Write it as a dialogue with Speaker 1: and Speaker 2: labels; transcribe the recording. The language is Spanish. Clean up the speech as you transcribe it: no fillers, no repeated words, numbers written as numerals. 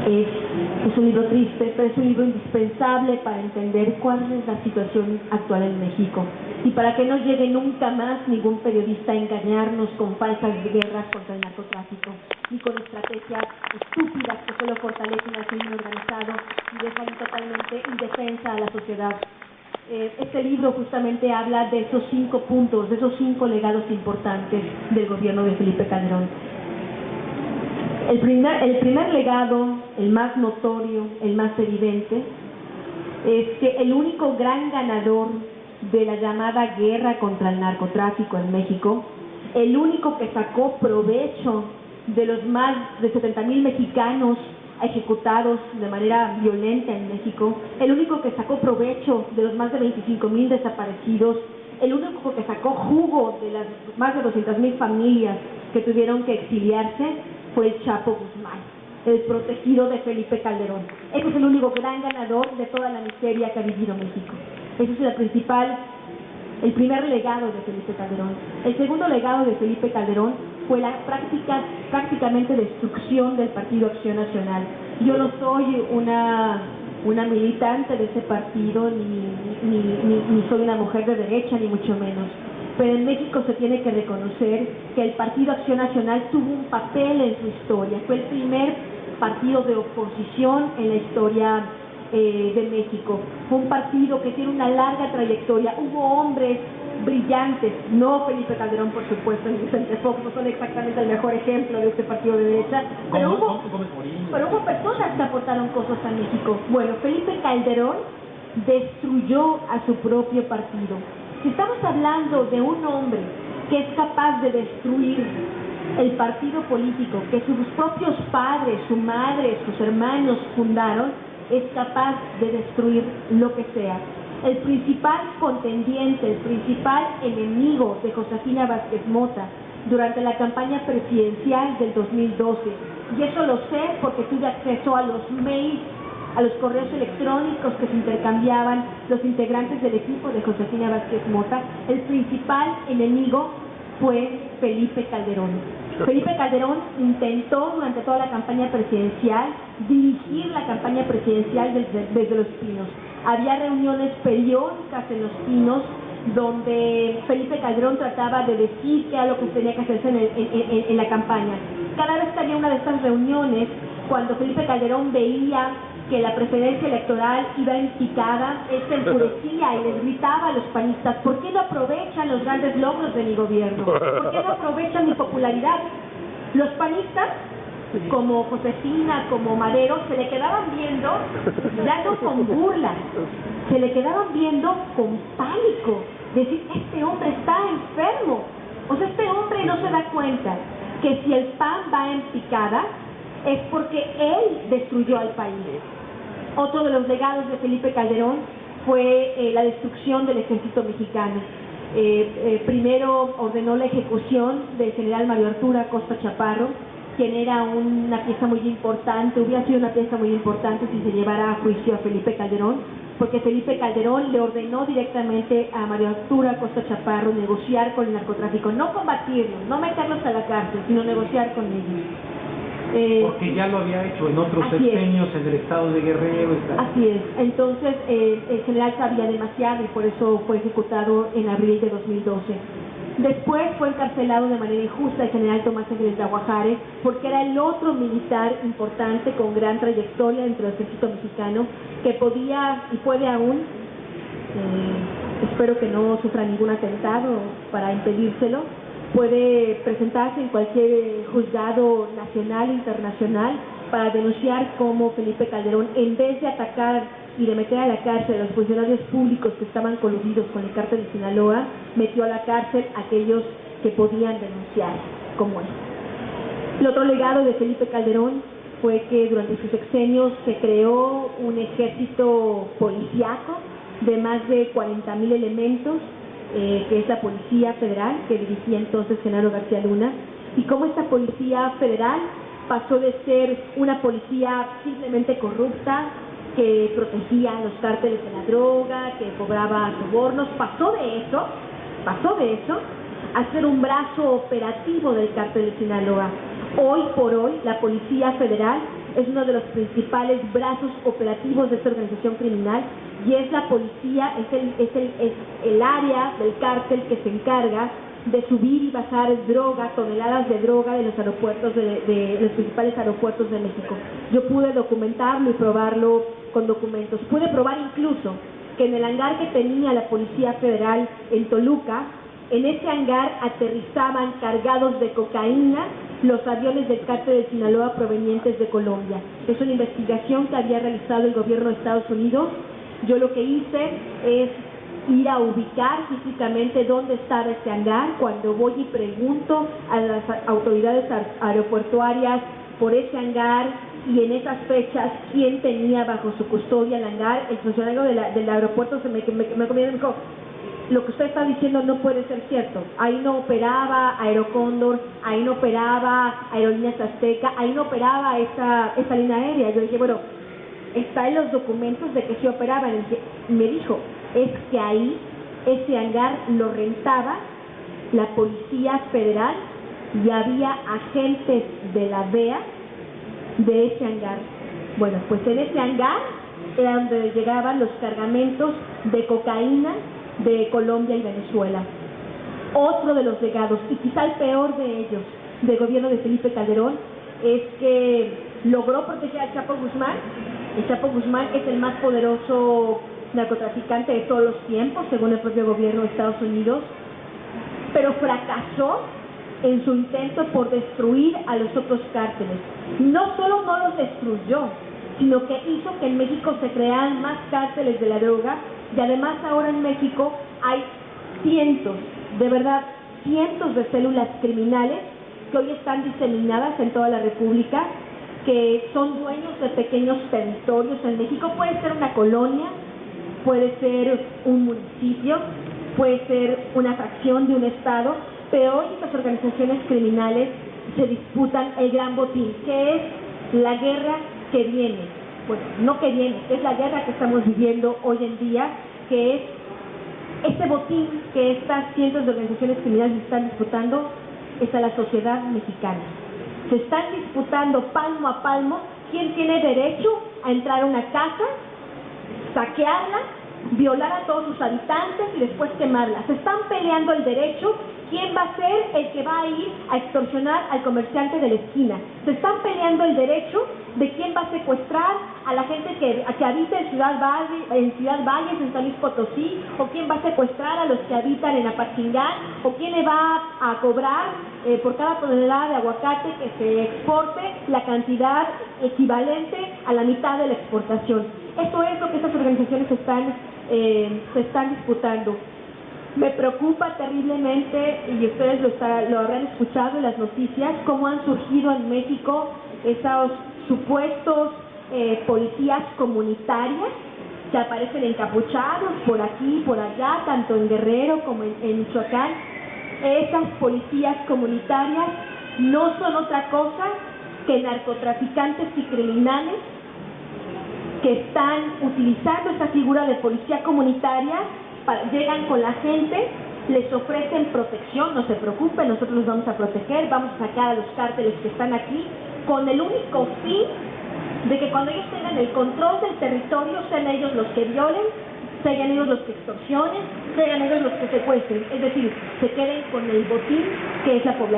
Speaker 1: Es un libro triste, pero es un libro indispensable para entender cuál es la situación actual en México y para que no llegue nunca más ningún periodista a engañarnos con falsas guerras contra el narcotráfico ni con estrategias estúpidas que solo fortalecen al crimen organizado y dejan totalmente indefensa a la sociedad. Este libro justamente habla de esos 5 puntos, de esos 5 legados importantes del gobierno de Felipe Calderón. El primer legado, el más notorio, el más evidente, es que el único gran ganador de la llamada guerra contra el narcotráfico en México, el único que sacó provecho de los más de 70,000 mexicanos ejecutados de manera violenta en México, el único que sacó provecho de los más de 25,000 desaparecidos, el único que sacó jugo de las más de 200,000 familias que tuvieron que exiliarse, fue el Chapo Guzmán, el protegido de Felipe Calderón. Ese es el único gran ganador de toda la miseria que ha vivido México. Ese es el primer legado de Felipe Calderón. El segundo legado de Felipe Calderón fue la prácticamente destrucción del Partido Acción Nacional. Yo no soy una militante de ese partido, ni soy una mujer de derecha, ni mucho menos. Pero en México se tiene que reconocer que el Partido Acción Nacional tuvo un papel en su historia. Fue el primer partido de oposición en la historia de México. Fue un partido que tiene una larga trayectoria. Hubo hombres brillantes, no Felipe Calderón, por supuesto, ni Vicente Fox, no son exactamente el mejor ejemplo de este partido de derecha, pero hubo personas que aportaron cosas a México. Bueno, Felipe Calderón destruyó a su propio partido. Si estamos hablando de un hombre que es capaz de destruir el partido político que sus propios padres, su madre, sus hermanos fundaron, es capaz de destruir lo que sea. El principal contendiente, el principal enemigo de Josefina Vázquez Mota durante la campaña presidencial del 2012, y eso lo sé porque tuve acceso a los mails, a los correos electrónicos que se intercambiaban los integrantes del equipo de Josefina Vázquez Mota, el principal enemigo fue Felipe Calderón. Felipe Calderón intentó durante toda la campaña presidencial dirigir la campaña presidencial desde Los Pinos. Había reuniones periódicas en Los Pinos donde Felipe Calderón trataba de decir qué era lo que tenía que hacerse en la campaña. Cada vez que había una de estas reuniones, cuando Felipe Calderón veía que la preferencia electoral iba en picada, él se enfurecía y les gritaba a los panistas: ¿por qué no aprovechan los grandes logros de mi gobierno? ¿Por qué no aprovechan mi popularidad? Los panistas, como Josefina, como Madero, se le quedaban viendo, ya no con burla, se le quedaban viendo con pánico, decir: este hombre está enfermo. O sea, este hombre no se da cuenta que si el PAN va en picada es porque él destruyó al país. Otro de los legados de Felipe Calderón fue la destrucción del ejército mexicano. Primero ordenó la ejecución del general Mario Arturo Acosta Chaparro, quien era una pieza muy importante, hubiera sido una pieza muy importante si se llevara a juicio a Felipe Calderón, porque Felipe Calderón le ordenó directamente a Mario Arturo Acosta Chaparro negociar con el narcotráfico, no combatirlo, no meterlos a la cárcel, sino negociar con ellos.
Speaker 2: Porque ya lo había hecho en otros sexenios en el estado de Guerrero.
Speaker 1: Así es. Entonces el general sabía demasiado y por eso fue ejecutado en abril de 2012. Después fue encarcelado de manera injusta el general Tomás Ángeles de Aguajares, porque era el otro militar importante con gran trayectoria dentro del ejército mexicano que podía y puede aún, espero que no sufra ningún atentado para impedírselo, puede presentarse en cualquier juzgado nacional e internacional para denunciar cómo Felipe Calderón, en vez de atacar y de meter a la cárcel a los funcionarios públicos que estaban coludidos con el cártel de Sinaloa, metió a la cárcel a aquellos que podían denunciar, como él. El otro legado de Felipe Calderón fue que durante sus sexenios se creó un ejército policíaco de más de 40,000 elementos, que es la Policía Federal, que dirigía entonces Genaro García Luna, y cómo esta Policía Federal pasó de ser una policía simplemente corrupta, que protegía a los cárteles de la droga, que cobraba sobornos, pasó de eso a ser un brazo operativo del cártel de Sinaloa. Hoy por hoy, la Policía Federal es uno de los principales brazos operativos de esta organización criminal, y es la policía, es el área del cártel que se encarga de subir y bajar droga, toneladas de droga de los aeropuertos de los principales aeropuertos de México. Yo pude documentarlo y probarlo con documentos. Pude probar incluso que en el hangar que tenía la Policía Federal en Toluca, en ese hangar aterrizaban cargados de cocaína los aviones del cártel de Sinaloa provenientes de Colombia. Es una investigación que había realizado el gobierno de Estados Unidos. Yo lo que hice es ir a ubicar físicamente dónde estaba ese hangar. Cuando voy y pregunto a las autoridades aeroportuarias por ese hangar y en esas fechas quién tenía bajo su custodia el hangar, el funcionario del aeropuerto me dijo: lo que usted está diciendo no puede ser cierto. Ahí no operaba Aerocóndor, ahí no operaba Aerolíneas Azteca, ahí no operaba esa línea aérea. Yo dije, bueno, está en los documentos de que sí operaban. Me dijo, es que ahí, ese hangar lo rentaba la Policía Federal y había agentes de la DEA de ese hangar. Bueno, pues en ese hangar era donde llegaban los cargamentos de cocaína de Colombia y Venezuela. Otro de los legados, y quizá el peor de ellos, del gobierno de Felipe Calderón, es que logró proteger al Chapo Guzmán. El Chapo Guzmán es el más poderoso narcotraficante de todos los tiempos, según el propio gobierno de Estados Unidos, pero fracasó en su intento por destruir a los otros cárteles. No solo no los destruyó, sino que hizo que en México se crearan más cárteles de la droga, y además ahora en México hay cientos, de verdad, cientos de células criminales que hoy están diseminadas en toda la República, que son dueños de pequeños territorios en México. Puede ser una colonia, puede ser un municipio, puede ser una fracción de un estado, pero hoy estas organizaciones criminales se disputan el gran botín, que es la guerra que viene. Bueno, no que viene, es la guerra que estamos viviendo hoy en día, que es este botín que estas cientos de organizaciones criminales están disputando, es a la sociedad mexicana. Se están disputando palmo a palmo quién tiene derecho a entrar a una casa, saquearla, violar a todos sus habitantes y después quemarla. Se están peleando el derecho, quién va a ser el que va a ir a extorsionar al comerciante de la esquina. Se están peleando el derecho de quién va a secuestrar a la gente que habita en Ciudad Valles, en San Luis Potosí, o quién va a secuestrar a los que habitan en Apatzingán, o quién le va a cobrar por cada tonelada de aguacate que se exporte la cantidad equivalente a la mitad de la exportación. Eso es lo que estas organizaciones se están disputando. Me preocupa terriblemente, y ustedes lo habrán escuchado en las noticias, cómo han surgido en México esos supuestos policías comunitarias que aparecen encapuchados por aquí, por allá, tanto en Guerrero como en Michoacán. Esas policías comunitarias no son otra cosa que narcotraficantes y criminales que están utilizando esta figura de policía comunitaria. Llegan con la gente, les ofrecen protección, no se preocupen, nosotros los vamos a proteger, vamos a sacar a los cárteles que están aquí, con el único fin de que cuando ellos tengan el control del territorio, sean ellos los que violen, sean ellos los que extorsionen, sean ellos los que secuestren, es decir, se queden con el botín que es la población.